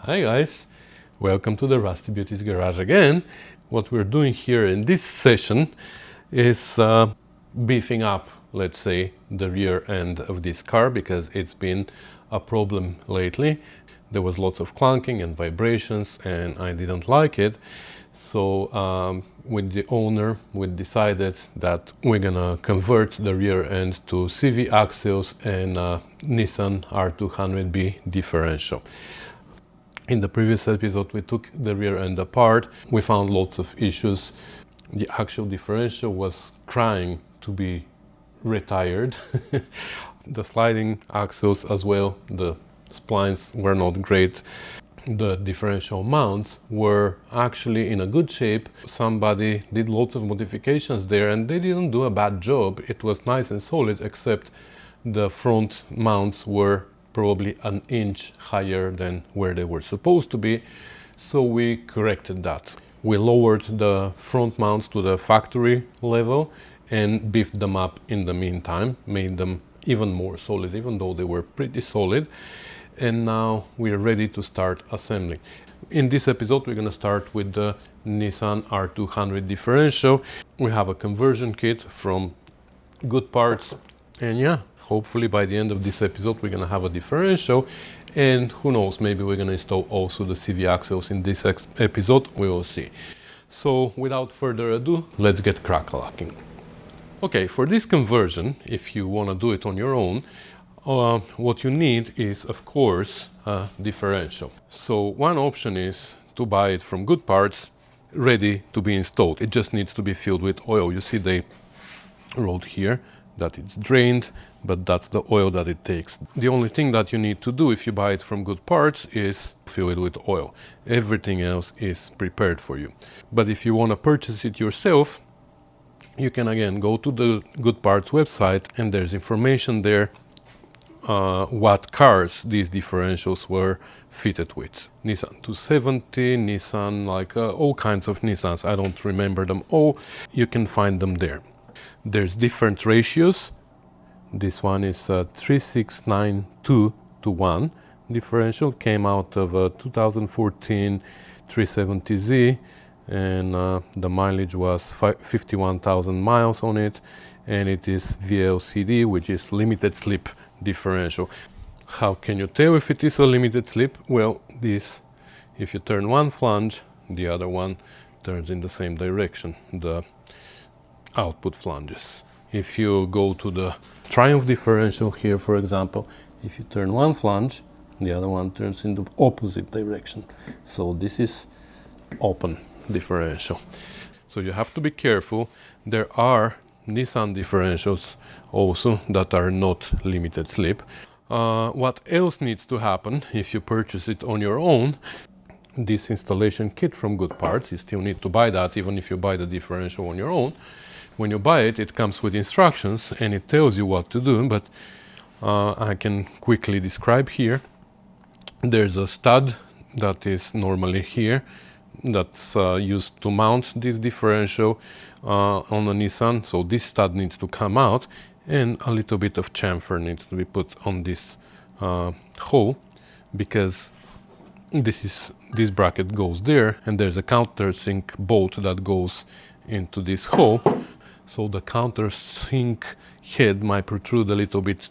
Hi guys, welcome to the Rusty Beauties garage again. What we're doing here in this session is beefing up, let's say, the rear end of this car because it's been a problem lately. There was lots of clunking and vibrations and I didn't like it. So with the owner, we decided that we're gonna convert the rear end to CV axles and Nissan R200B differential. In the previous episode, we took the rear end apart. We found lots of issues. The actual differential was trying to be retired. The sliding axles as well, the splines were not great. The differential mounts were actually in a good shape. Somebody did lots of modifications there and they didn't do a bad job. It was nice and solid, except the front mounts were probably an inch higher than where they were supposed to be. So we corrected that. We lowered the front mounts to the factory level and beefed them up in the meantime, made them even more solid, even though they were pretty solid. And now we're ready to start assembling. In this episode, we're going to start with the Nissan R200 differential. We have a conversion kit from Good Parts, and yeah, hopefully by the end of this episode we're going to have a differential, and who knows, maybe we're going to install also the CV axles in this episode. We will see. So without further ado, let's get crack-a-lacking. Okay, for this conversion, if you want to do it on your own, what you need is, of course, a differential. So one option is to buy it from Good Parts, ready to be installed. It just needs to be filled with oil. You see they wrote here that it's drained, but that's the oil that it takes. The only thing that you need to do if you buy it from Good Parts is fill it with oil. Everything else is prepared for you. But if you want to purchase it yourself, you can again go to the Good Parts website and there's information there what cars these differentials were fitted with. Nissan 270, Nissan, all kinds of Nissans. I don't remember them all. You can find them there. There's different ratios. This one is 3692 to 1 differential. Came out of a 2014 370Z, and the mileage was 51,000 miles on it, and it is VLCD, which is limited slip differential. How can you tell if it is a limited slip? Well, this, if you turn one flange, the other one turns in the same direction, the output flanges. If you go to the Triumph differential here, for example, if you turn one flange, the other one turns in the opposite direction. So this is open differential. So you have to be careful. There are Nissan differentials also that are not limited slip. What else needs to happen if you purchase it on your own? This installation kit from Good Parts, you still need to buy that even if you buy the differential on your own. When you buy it, it comes with instructions and it tells you what to do, but I can quickly describe here. There's a stud that is normally here that's used to mount this differential on a Nissan. So this stud needs to come out and a little bit of chamfer needs to be put on this hole, because this bracket goes there and there's a countersink bolt that goes into this hole. So the countersink head might protrude a little bit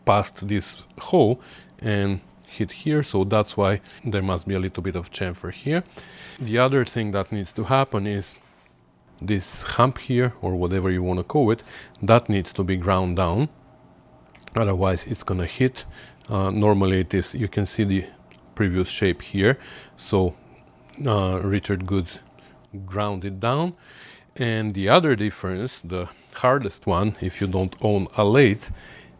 past this hole and hit here, so that's why there must be a little bit of chamfer here. The other thing that needs to happen is this hump here, or whatever you want to call it, that needs to be ground down, otherwise it's gonna hit. Normally it is, you can see the previous shape here, so Richard Good ground it down. And the other difference, the hardest one, if you don't own a lathe,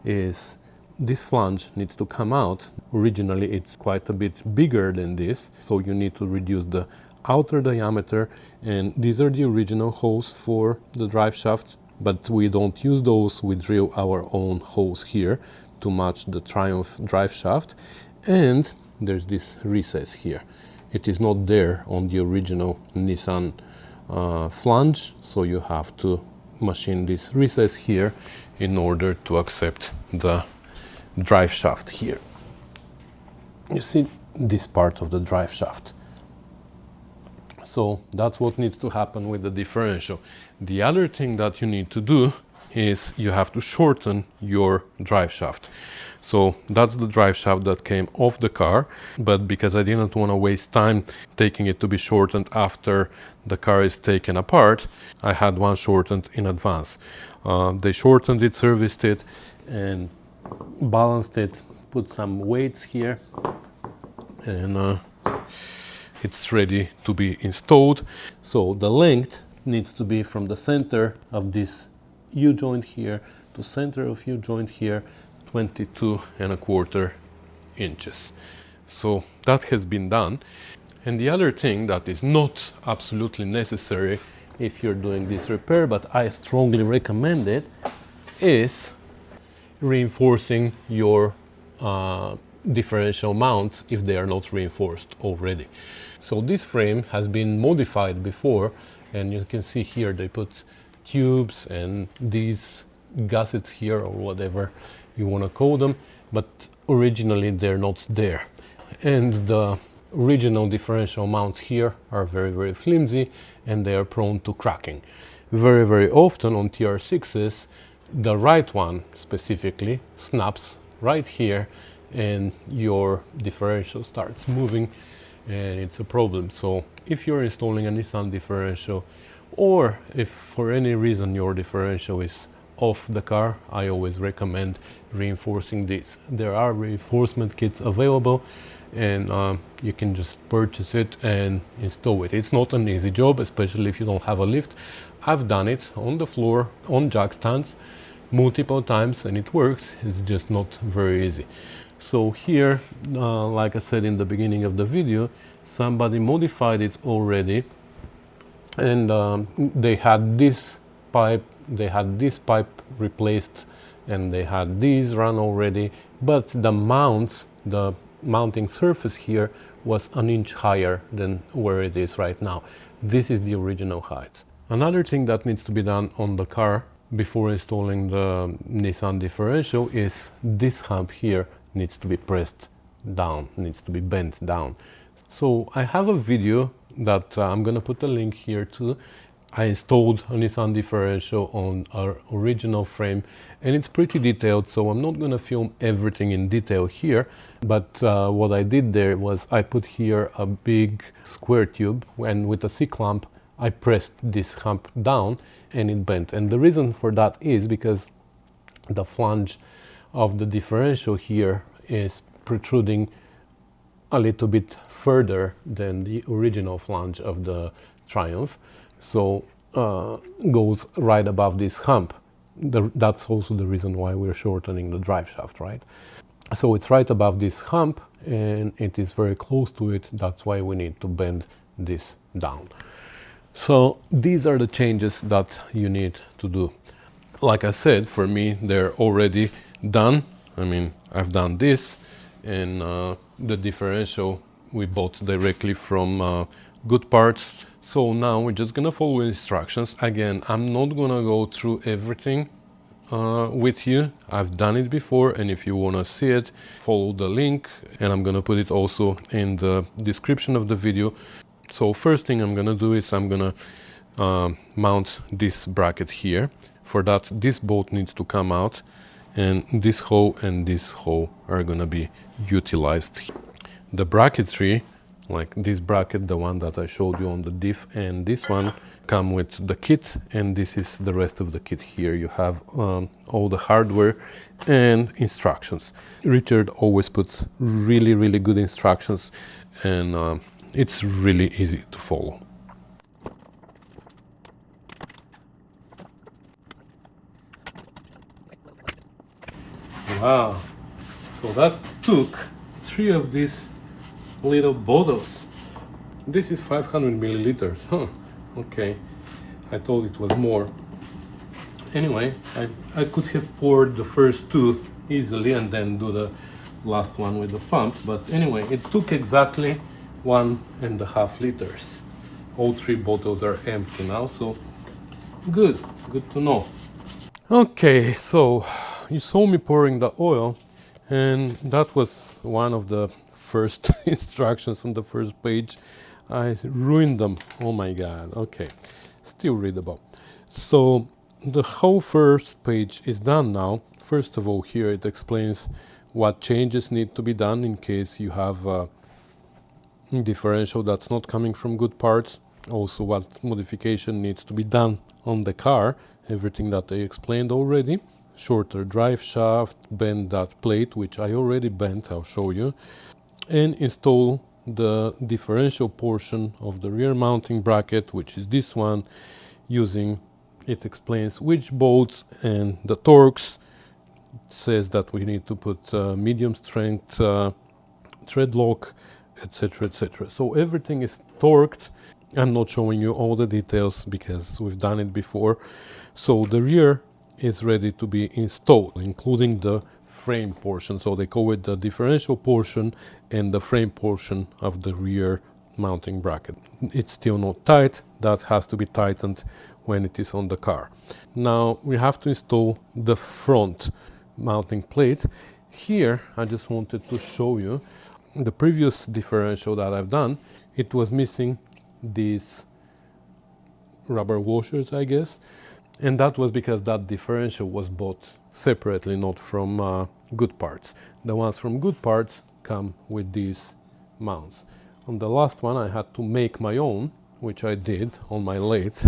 is this flange needs to come out. Originally it's quite a bit bigger than this, so you need to reduce the outer diameter, and these are the original holes for the drive shaft, but we don't use those. We drill our own holes here to match the Triumph drive shaft. And there's this recess here. It is not there on the original Nissan flange, so you have to machine this recess here in order to accept the drive shaft here. You see this part of the drive shaft. So that's what needs to happen with the differential. The other thing that you need to do is you have to shorten your drive shaft. So that's the drive shaft that came off the car, but because I didn't want to waste time taking it to be shortened after the car is taken apart, I had one shortened in advance. They shortened it, serviced it, and balanced it, put some weights here, and it's ready to be installed. So the length needs to be from the center of this U-joint here to center of U-joint here, 22.25 inches. So that has been done. And the other thing that is not absolutely necessary if you're doing this repair, but I strongly recommend it, is reinforcing your differential mounts if they are not reinforced already. So this frame has been modified before, and you can see here they put tubes and these gussets here, or whatever you want to call them, but originally they're not there. And the original differential mounts here are very, very flimsy, and they are prone to cracking. Very, very often on TR6s, the right one specifically snaps right here, and your differential starts moving, and it's a problem. So if you're installing a Nissan differential, or if for any reason your differential is off the car, I always recommend reinforcing this. There are reinforcement kits available, and you can just purchase it and install it. It's not an easy job, especially if you don't have a lift. I've done it on the floor, on jack stands, multiple times, and it works. It's just not very easy. So here, like I said in the beginning of the video, somebody modified it already, and they had this pipe replaced, and they had these run already, but the mounts, the mounting surface here was an inch higher than where it is right now. This is the original height. Another thing that needs to be done on the car before installing the Nissan differential is this hump here needs to be pressed down, needs to be bent down. So I have a video that I'm gonna put a link here to. I installed a Nissan differential on our original frame, and it's pretty detailed, so I'm not gonna film everything in detail here, but what I did there was I put here a big square tube, and with a C-clamp I pressed this hump down and it bent. And the reason for that is because the flange of the differential here is protruding a little bit further than the original flange of the Triumph, so goes right above this hump. That's also the reason why we're shortening the drive shaft, right? So it's right above this hump, and it is very close to it. That's why we need to bend this down. So these are the changes that you need to do. Like I said, for me, they're already done. I mean, I've done this, and the differential we bought directly from Good Parts. So now we're just gonna follow instructions. Again, I'm not gonna go through everything with you. I've done it before, and if you wanna see it, follow the link, and I'm gonna put it also in the description of the video. So first thing I'm gonna do is I'm gonna mount this bracket here. For that, this bolt needs to come out, and this hole and this hole are gonna be utilized. The bracketry, like this bracket, the one that I showed you on the Diff, and this one come with the kit, and this is the rest of the kit here. You have all the hardware and instructions. Richard always puts really, really good instructions, and it's really easy to follow. Wow, so that took 3 of these little bottles. This is 500 milliliters, huh? Okay, I thought it was more. Anyway, I could have poured the first 2 easily and then do the last one with the pump, but anyway, it took exactly 1.5 liters. All 3 bottles are empty now, so good to know. Okay, so you saw me pouring the oil, and that was one of the first instructions on the first page. I ruined them. Oh my god. Okay, still readable. So the whole first page is done now. First of all, here it explains what changes need to be done in case you have a differential that's not coming from good parts. Also what modification needs to be done on the car, everything that I explained already. Shorter drive shaft, bend that plate, which I already bent, I'll show you, and install the differential portion of the rear mounting bracket, which is this one, using, it explains which bolts and the torques. It says that we need to put medium strength thread lock, etc, etc. So everything is torqued. I'm not showing you all the details because we've done it before. So the rear is ready to be installed, including the frame portion. So they call it the differential portion and the frame portion of the rear mounting bracket. It's still not tight. That has to be tightened when it is on the car. Now we have to install the front mounting plate. Here I just wanted to show you the previous differential that I've done. It was missing these rubber washers, I guess, and that was because that differential was bought separately, not from good parts. The ones from good parts come with these mounts. On the last one I had to make my own, which I did on my lathe.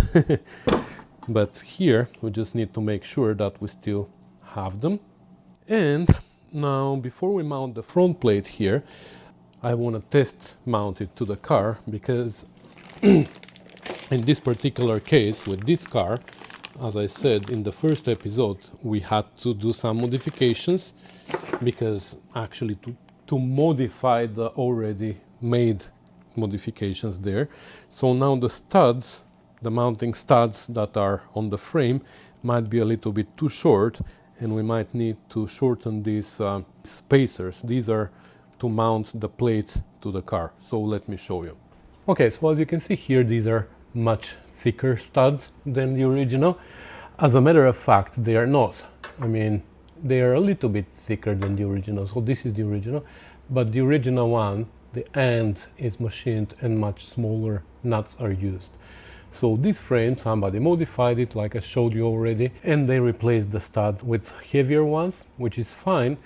But here we just need to make sure that we still have them. And now before we mount the front plate here, I want to test mount it to the car, because in this particular case with this car, as I said in the first episode, we had to do some modifications, because actually to modify the already made modifications there. So now the studs, the mounting studs that are on the frame, might be a little bit too short, and we might need to shorten these spacers. These are to mount the plate to the car. So let me show you. Okay, so as you can see here, these are much thicker studs than the original. As a matter of fact, they are not. I mean, they are a little bit thicker than the original. So this is the original, but the original one, the end is machined and much smaller nuts are used. So this frame, somebody modified it, like I showed you already, and they replaced the studs with heavier ones, which is fine.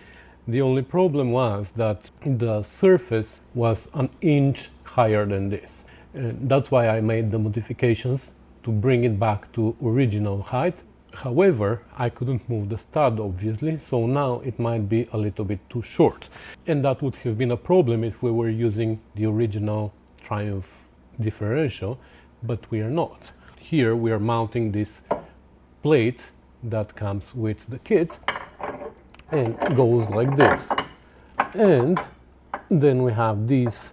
The only problem was that the surface was an inch higher than this. That's why I made the modifications to bring it back to original height. However, I couldn't move the stud, obviously, so now it might be a little bit too short. And that would have been a problem if we were using the original Triumph differential, but we are not. Here we are mounting this plate that comes with the kit and goes like this. And then we have these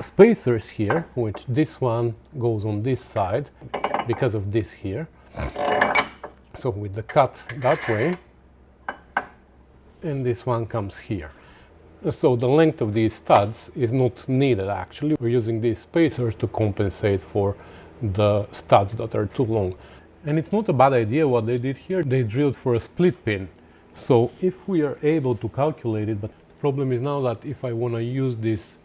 spacers here, which this one goes on this side because of this here. So with the cut that way, and this one comes here. So the length of these studs is not needed actually. We're using these spacers to compensate for the studs that are too long. And it's not a bad idea what they did here. They drilled for a split pin. So if we are able to calculate it, but the problem is now that if I want to use this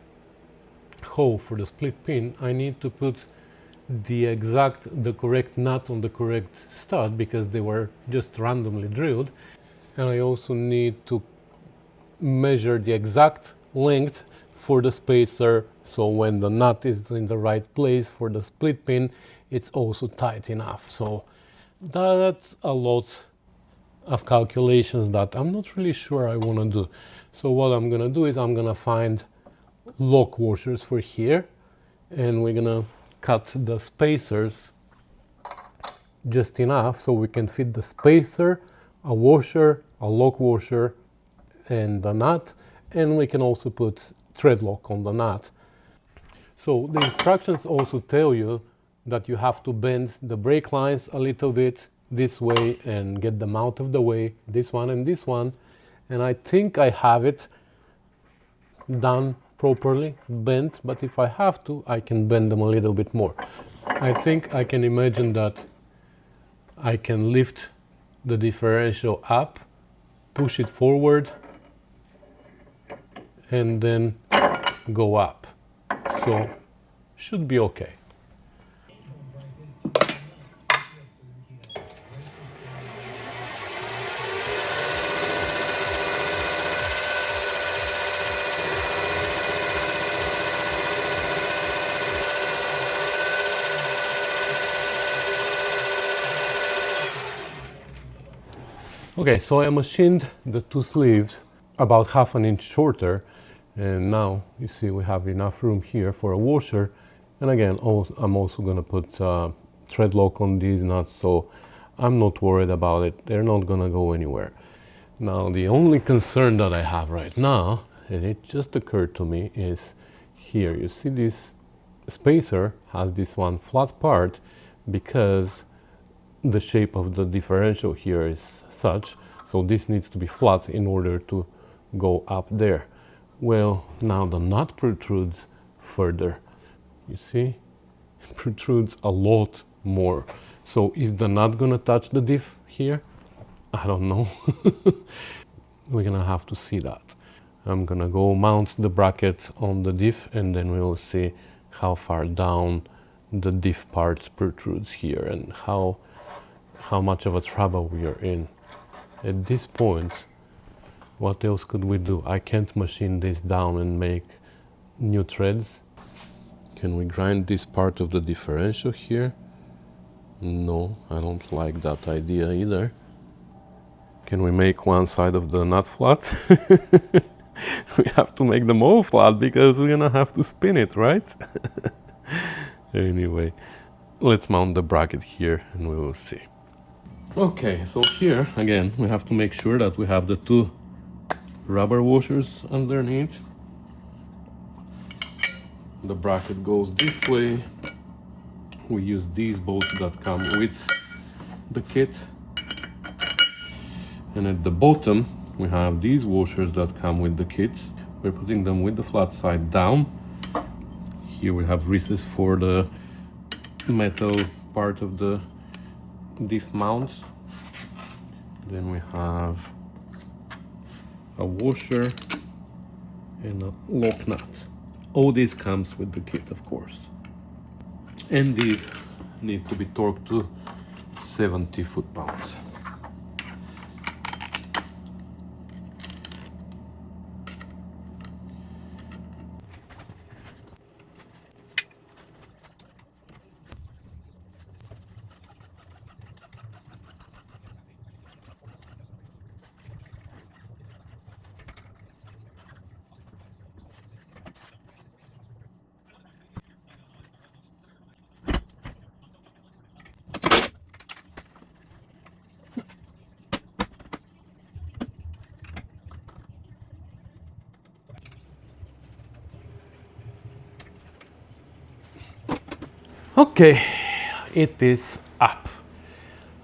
hole for the split pin, I need to put the correct nut on the correct stud, because they were just randomly drilled. And I also need to measure the exact length for the spacer, so when the nut is in the right place for the split pin, it's also tight enough. So that's a lot of calculations that I'm not really sure I want to do. So what I'm gonna do is I'm gonna find lock washers for here, and we're gonna cut the spacers just enough so we can fit the spacer, a washer, a lock washer, and the nut, and we can also put thread lock on the nut. So the instructions also tell you that you have to bend the brake lines a little bit this way and get them out of the way, this one and this one, and I think I have it done properly, bent, but if I have to, I can bend them a little bit more. I think I can imagine that I can lift the differential up, push it forward, and then go up. So should be okay. Okay, so I machined the two sleeves about half an inch shorter, and now you see we have enough room here for a washer. And again, I'm also going to put thread lock on these nuts, so I'm not worried about it. They're not going to go anywhere. Now the only concern that I have right now, and it just occurred to me, is here. You see this spacer has this one flat part because the shape of the differential here is such, so this needs to be flat in order to go up there. Well, now the nut protrudes further. You see, it protrudes a lot more. So is the nut gonna touch the diff here? I don't know. We're gonna have to see that. I'm gonna go mount the bracket on the diff, and then we'll see how far down the diff part protrudes here and how much of a trouble we are in. At this point, what else could we do? I can't machine this down and make new threads. Can we grind this part of the differential here? No, I don't like that idea either. Can we make one side of the nut flat? We have to make them all flat because we're gonna have to spin it, right? Anyway, let's mount the bracket here and we will see. Okay, so here again we have to make sure that we have the two rubber washers underneath. The bracket goes this way. We use these bolts that come with the kit, and at the bottom we have these washers that come with the kit. We're putting them with the flat side down. Here we have recess for the metal part of the diff mount. Then we have a washer and a lock nut. All this comes with the kit, of course. And these need to be torqued to 70 foot-pounds. Okay, it is up.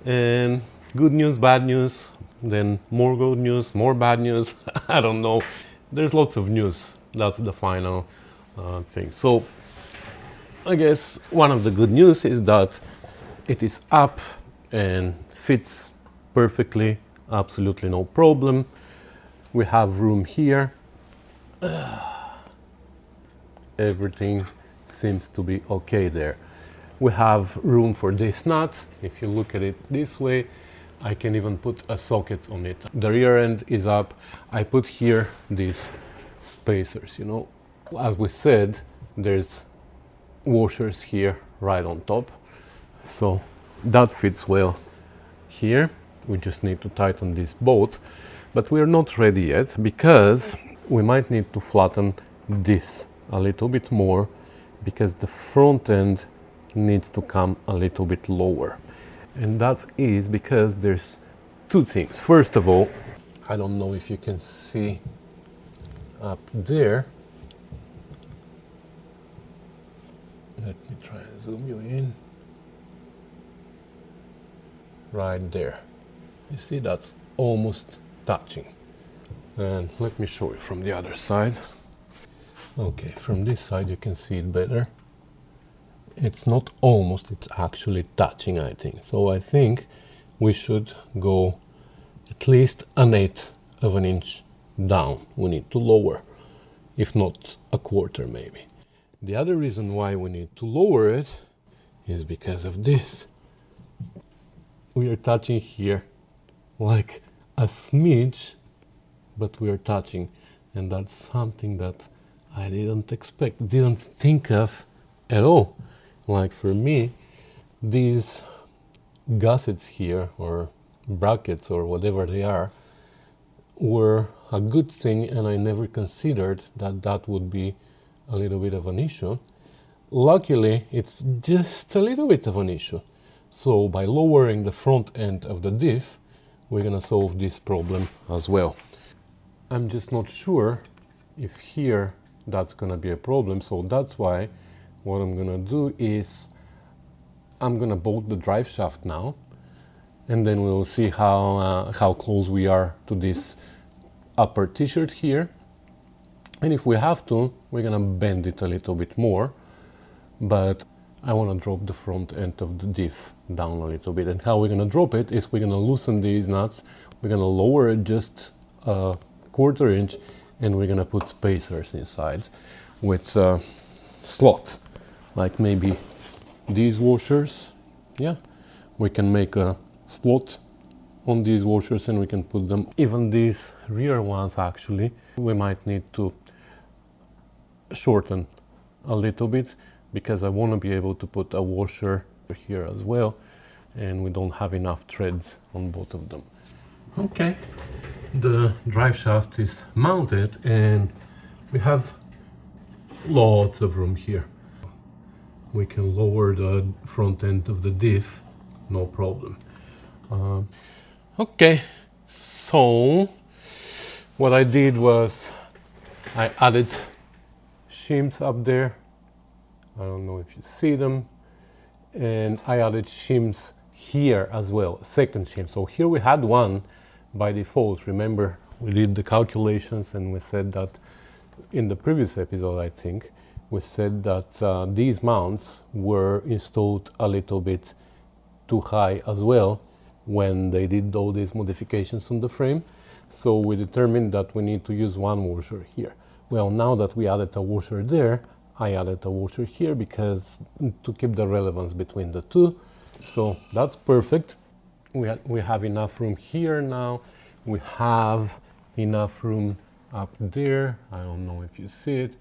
And good news, bad news, then more good news, more bad news. I don't know. There's lots of news. That's the final thing. So I guess one of the good news is that it is up and fits perfectly, absolutely no problem. We have room here. Everything seems to be okay there. We have room for this nut. If you look at it this way, I can even put a socket on it. The rear end is up. I put here these spacers, you know. As we said, there's washers here right on top. So that fits well here. We just need to tighten this bolt, but we're not ready yet because we might need to flatten this a little bit more because the front end needs to come a little bit lower. And that is because there's two things. First of all, I don't know if you can see up there. Let me try and zoom you in. Right there. You see that's almost touching. And let me show you from the other side. Okay, from this side you can see it better. It's not almost, it's actually touching, I think. So I think we should go at least 1/8 of an inch down. We need to lower. if not a quarter maybe. The other reason why we need to lower it is because of this. We are touching here like a smidge, but we are touching, and that's something that I didn't expect, didn't think of at all. Like for me, these gussets here, or brackets, or whatever they are, were a good thing, and I never considered that that would be a little bit of an issue. Luckily, it's just a little bit of an issue. So by lowering the front end of the diff, we're gonna solve this problem as well. I'm just not sure if here that's gonna be a problem, so that's why what I'm gonna do is I'm gonna bolt the drive shaft now, and then we'll see how close we are to this upper t-shirt here. And if we have to, we're gonna bend it a little bit more, but I wanna drop the front end of the diff down a little bit. And how we're gonna drop it is we're gonna loosen these nuts, we're gonna lower it just a quarter inch, and we're gonna put spacers inside with a slot, like maybe these washers. Yeah, we can make a slot on these washers and we can put them. Even these rear ones, actually, we might need to shorten a little bit, because I want to be able to put a washer here as well, and we don't have enough threads on both of them. Okay, the drive shaft is mounted and we have lots of room here. We can lower the front end of the diff, no problem. Okay, so what I did was I added shims up there. I don't know if you see them. And I added shims here as well, second shim. So here we had one by default. Remember, we did the calculations and we said that in the previous episode, I think, we said that these mounts were installed a little bit too high as well when they did all these modifications on the frame. So we determined that we need to use one washer here. Well, now that we added a washer there, I added a washer here because to keep the relevance between the two. So that's perfect. We have enough room here now. We have enough room up there. I don't know if you see it.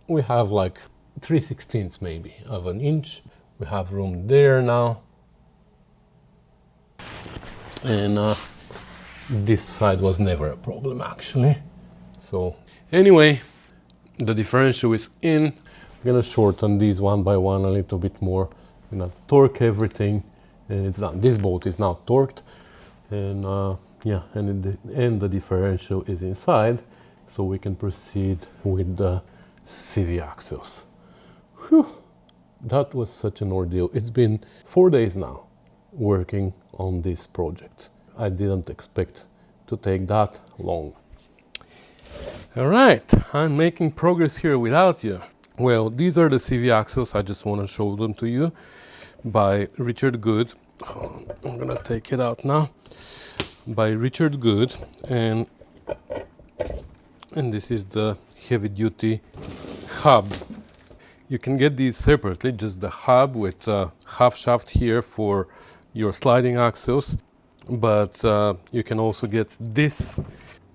We have like 3/16 maybe of an inch. We have room there now. And this side was never a problem actually. So anyway, the differential is in. I'm gonna shorten these one by one a little bit more. I'm gonna torque everything and it's done. This bolt is now torqued, and yeah, and the differential is inside, so we can proceed with the CV axles. Whew, that was such an ordeal. It's been 4 days now working on this project. I didn't expect to take that long. All right, I'm making progress here without you. Well, these are the CV axles. I just want to show them to you, by Richard Good. I'm gonna take it out now. By Richard Good, and this is the heavy duty hub. You can get these separately, just the hub with a half shaft here for your sliding axles, but you can also get this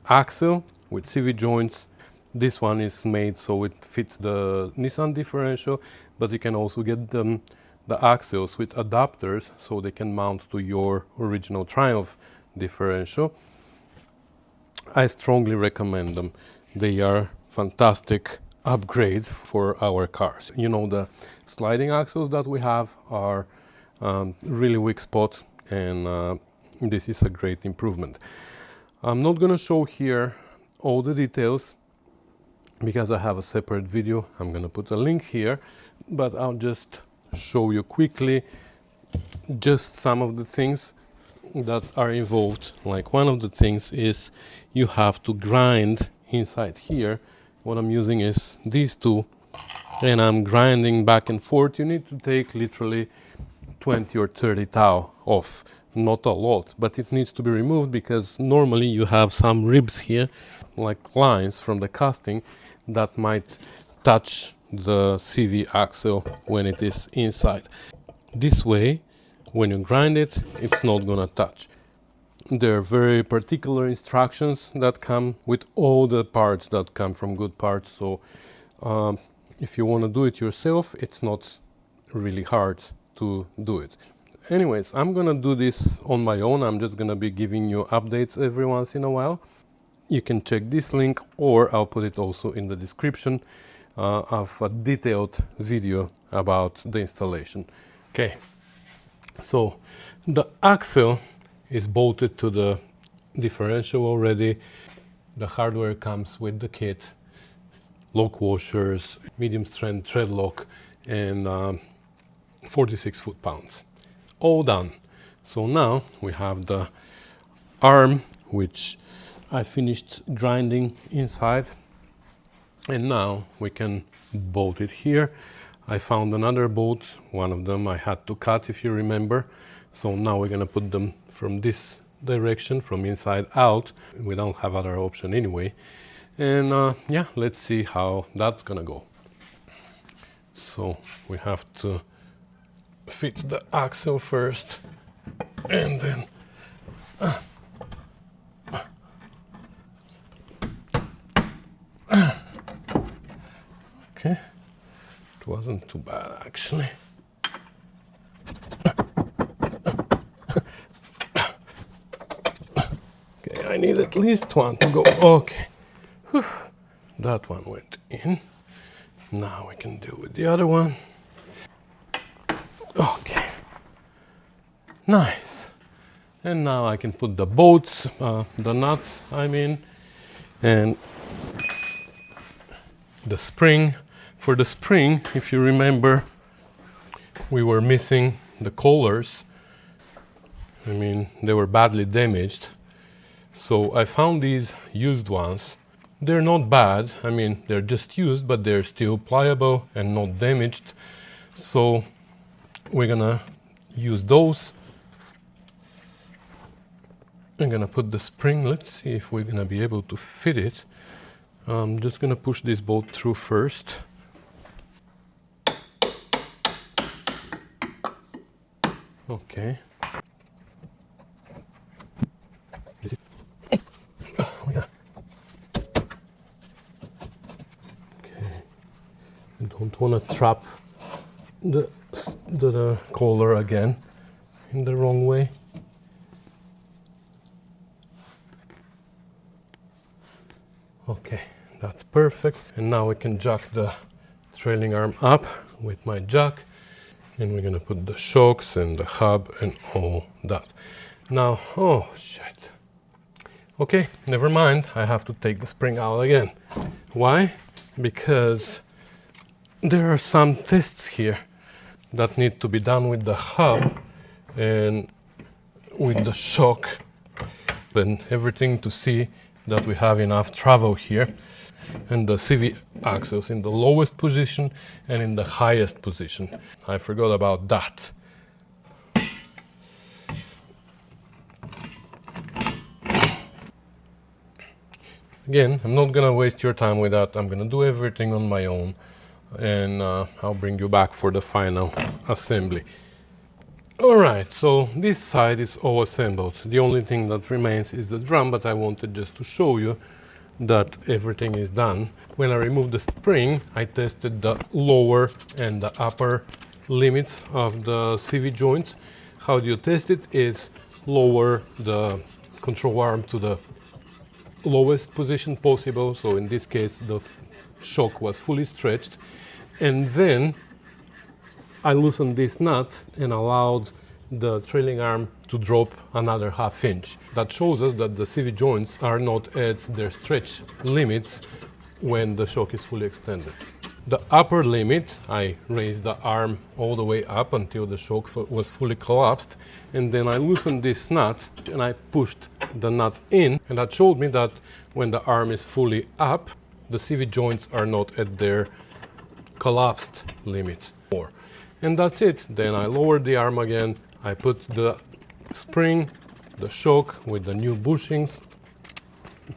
axle with CV joints. This one is made so it fits the Nissan differential, but you can also get the axles with adapters so they can mount to your original Triumph differential. I strongly recommend them. They are fantastic upgrade for our cars. You know, the sliding axles that we have are really weak spot, and this is a great improvement. I'm not gonna show here all the details because I have a separate video. I'm gonna put a link here, but I'll just show you quickly just some of the things that are involved. Like, one of the things is you have to grind inside here. What I'm using is these two, and I'm grinding back and forth. You need to take literally 20 or 30 thou off. Not a lot, but it needs to be removed because normally you have some ribs here, like lines from the casting, that might touch the CV axle when it is inside. This way, when you grind it, it's not gonna touch. There are very particular instructions that come with all the parts that come from Good Parts, so if you want to do it yourself, it's not really hard to do it. Anyways, I'm gonna do this on my own. I'm just gonna be giving you updates every once in a while. You can check this link, or I'll put it also in the description of a detailed video about the installation. Okay, so the axle is bolted to the differential already. The hardware comes with the kit, lock washers, medium strength thread lock, and 46 foot-pounds. All done. So now we have the arm, which I finished grinding inside, and now we can bolt it here. I found another bolt, one of them I had to cut, if you remember. So now we're gonna put them from this direction, from inside out. We don't have other option anyway. And yeah, let's see how that's gonna go. So we have to fit the axle first, and then okay, it wasn't too bad actually. Okay, I need at least one to go. Okay, whew. That one went in. Now we can deal with the other one. Okay, nice. And now I can put the bolts, the nuts, I mean, and the spring. For the spring, if you remember, we were missing the collars. I mean, they were badly damaged. So I found these used ones. They're not bad. I mean, they're just used, but they're still pliable and not damaged. So we're gonna use those. I'm gonna put the spring. Let's see if we're gonna be able to fit it. I'm just gonna push this bolt through first. Okay. Okay. I don't want to trap the collar again in the wrong way. Okay, that's perfect. And now we can jack the trailing arm up with my jack, and we're gonna put the shocks and the hub and all that. Now, oh shit. Okay, never mind. I have to take the spring out again. Why? Because there are some tests here that need to be done with the hub and with the shock and everything to see that we have enough travel here, and the CV axles in the lowest position and in the highest position. I forgot about that. Again, I'm not gonna waste your time with that. I'm gonna do everything on my own, and I'll bring you back for the final assembly. Alright, so this side is all assembled. The only thing that remains is the drum, but I wanted just to show you that everything is done. When I removed the spring, I tested the lower and the upper limits of the CV joints. How do you test it? Is lower the control arm to the lowest position possible. So in this case, the shock was fully stretched. And then I loosened this nut and allowed the trailing arm to drop another ½ inch. That shows us that the CV joints are not at their stretch limits when the shock is fully extended. The upper limit, I raised the arm all the way up until the shock was fully collapsed, and then I loosened this nut and I pushed the nut in, and that showed me that when the arm is fully up, the CV joints are not at their collapsed limit. And that's it. Then I lowered the arm again, I put the spring, the shock with the new bushings,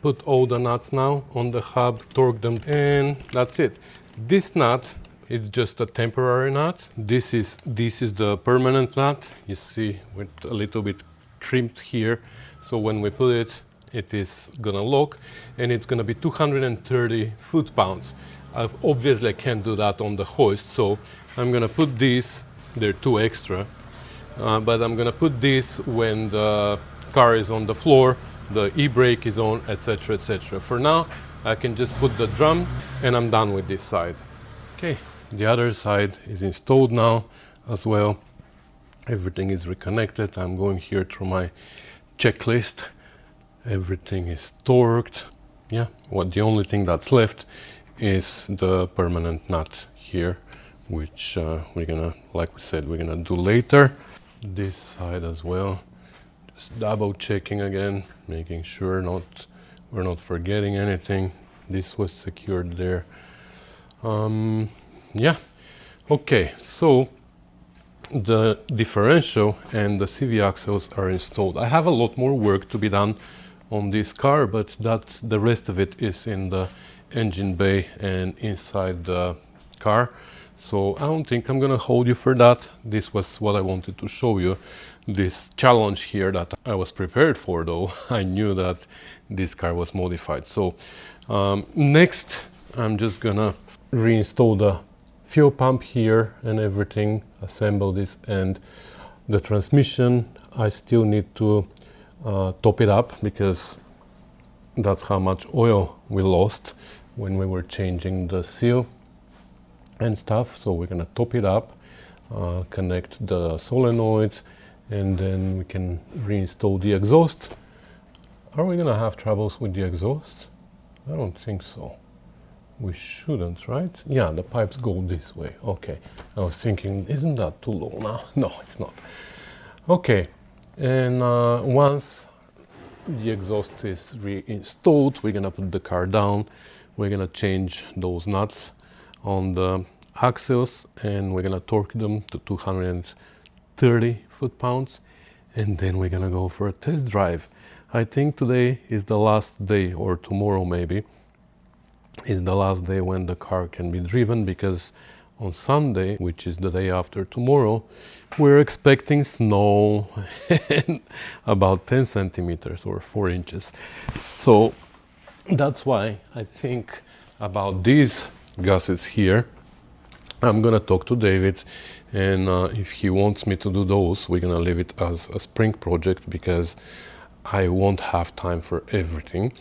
put all the nuts now on the hub, torque them, and that's it. This nut is just a temporary nut. This is the permanent nut. You see, with a little bit crimped here. So when we put it, it is gonna lock, and it's gonna be 230 foot-pounds. Obviously, I can't do that on the hoist, so I'm gonna put these. They're too extra, but I'm gonna put this when the car is on the floor, the e-brake is on, etc., etc. For now, I can just put the drum, and I'm done with this side. Okay, the other side is installed now as well. Everything is reconnected. I'm going here through my checklist. Everything is torqued. Yeah, the only thing that's left is the permanent nut here, which we're gonna, like we said, we're gonna do later. This side as well, just double checking again, making sure we're not forgetting anything. This was secured there. Yeah, okay, so the differential and the CV axles are installed. I have a lot more work to be done on this car, but the rest of it is in the engine bay and inside the car. So I don't think I'm gonna hold you for that. This was what I wanted to show you, this challenge here that I was prepared for, though. I knew that this car was modified. So next, I'm just gonna reinstall the fuel pump here and everything, assemble this, and the transmission, I still need to top it up, because that's how much oil we lost when we were changing the seal and stuff. So we're gonna top it up, connect the solenoid, and then we can reinstall the exhaust. Are we gonna have troubles with the exhaust? I don't think so. We shouldn't, right? Yeah, the pipes go this way. Okay, I was thinking, isn't that too low now? No, it's not. Okay, and once the exhaust is reinstalled, we're gonna put the car down. We're gonna change those nuts on the axles, and we're gonna torque them to 230 foot-pounds, and then we're gonna go for a test drive. I think today is the last day, or tomorrow maybe, is the last day when the car can be driven, because on Sunday, which is the day after tomorrow, we're expecting snow and about 10 centimeters or 4 inches. So that's why I think about these gussets here. I'm gonna talk to David, and if he wants me to do those, we're gonna leave it as a spring project, because I won't have time for everything.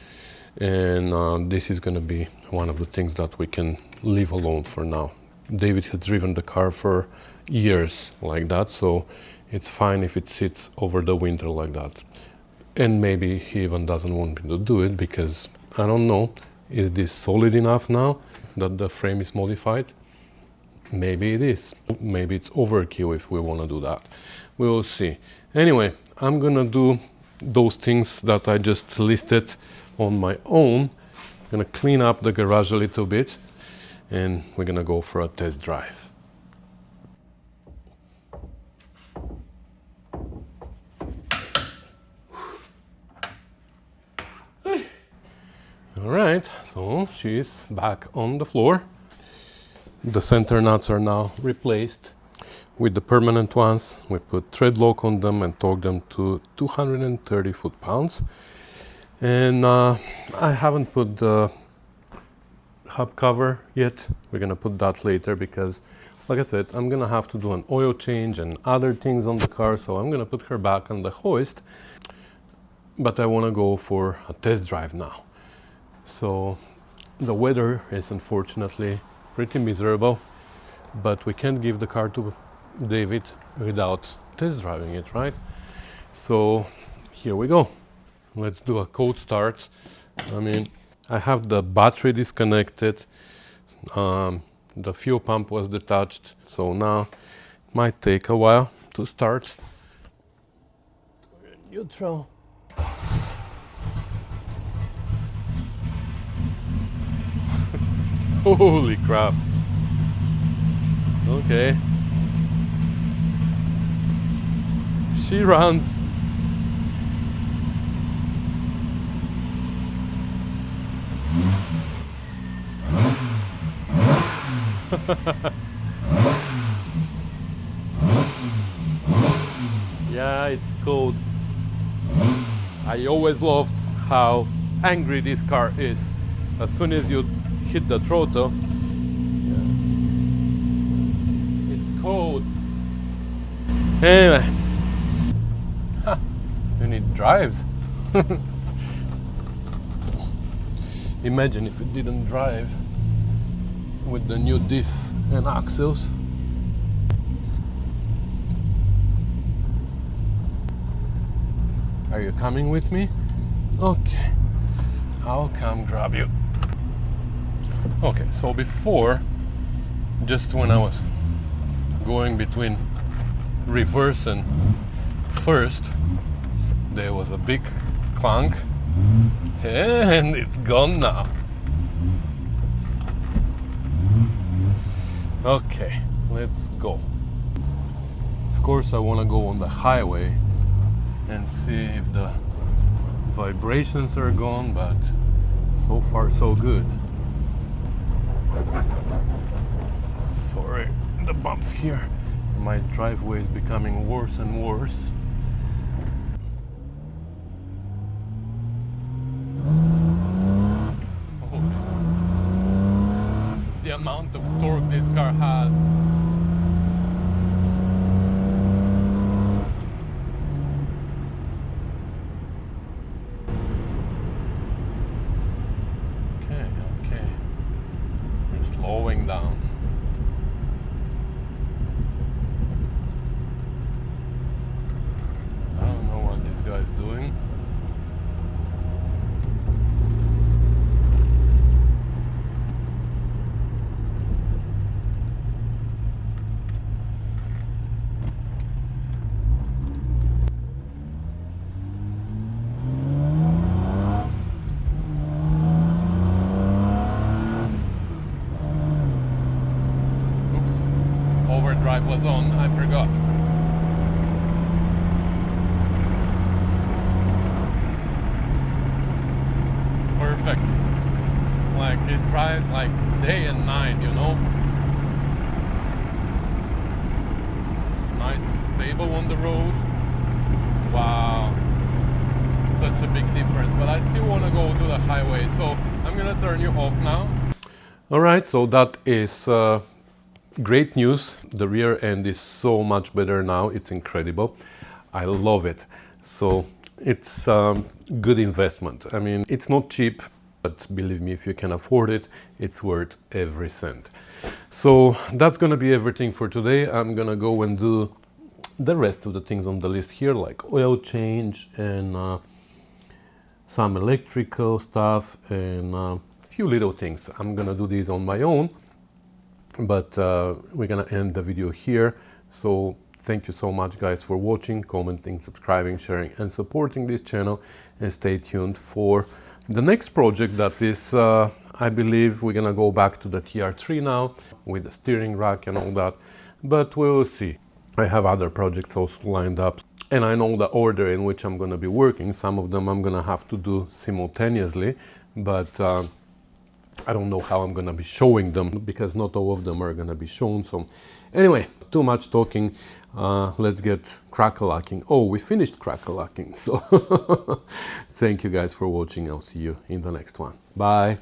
And this is going to be one of the things that we can leave alone for now. David has driven the car for years like that, so it's fine if it sits over the winter like that. And maybe he even doesn't want me to do it, because I don't know, is this solid enough now that the frame is modified? Maybe it is. Maybe it's overkill if we want to do that. We will see. Anyway, I'm gonna do those things that I just listed on my own. I'm gonna clean up the garage a little bit, and we're gonna go for a test drive. All right, so she's back on the floor. The center nuts are now replaced with the permanent ones. We put thread lock on them and torque them to 230 foot-pounds. And I haven't put the hub cover yet. We're gonna put that later, because like I said, I'm gonna have to do an oil change and other things on the car, so I'm gonna put her back on the hoist. But I wanna go for a test drive now. So the weather is unfortunately pretty miserable, but we can't give the car to David without test driving it, right? So here we go. Let's do a cold start. I mean, I have the battery disconnected, the fuel pump was detached, so now it might take a while to start. We're in neutral. Holy crap. Okay. She runs. Yeah, it's cold. I always loved how angry this car is. As soon as you hit the throttle, it's cold. Anyway, and it drives. Imagine if it didn't drive with the new Diff and axles. Are you coming with me? Okay, I'll come grab you. Okay, so before, just when I was going between reverse and first, there was a big clunk, and it's gone now. Okay, let's go. Of course, I want to go on the highway and see if the vibrations are gone, but so far so good. Sorry, the bumps here. My driveway is becoming worse and worse. Oh. The amount of torque this car has. Okay. We're slowing down. I don't know what this guy's doing. Overdrive was on, I forgot. Perfect. Like it drives like day and night, you know? Nice and stable on the road. Wow. Such a big difference. But I still want to go to the highway, so I'm gonna turn you off now. Alright, so that is great news. The rear end is so much better now. It's incredible. I love it. So it's a good investment. I mean, it's not cheap, but believe me, if you can afford it, it's worth every cent. So that's gonna be everything for today. I'm gonna go and do the rest of the things on the list here, like oil change and some electrical stuff and a few little things. I'm gonna do these on my own, but we're gonna end the video here. So thank you so much guys for watching, commenting, subscribing, sharing and supporting this channel, and stay tuned for the next project that is I believe we're gonna go back to the TR3 now with the steering rack and all that, but we'll see. I have other projects also lined up and I know the order in which I'm gonna be working. Some of them I'm gonna have to do simultaneously, but I don't know how I'm gonna be showing them because not all of them are gonna be shown. So anyway, too much talking. Let's get crack-a-lacking. Oh, we finished crack-a-lacking. So thank you guys for watching. I'll see you in the next one. Bye.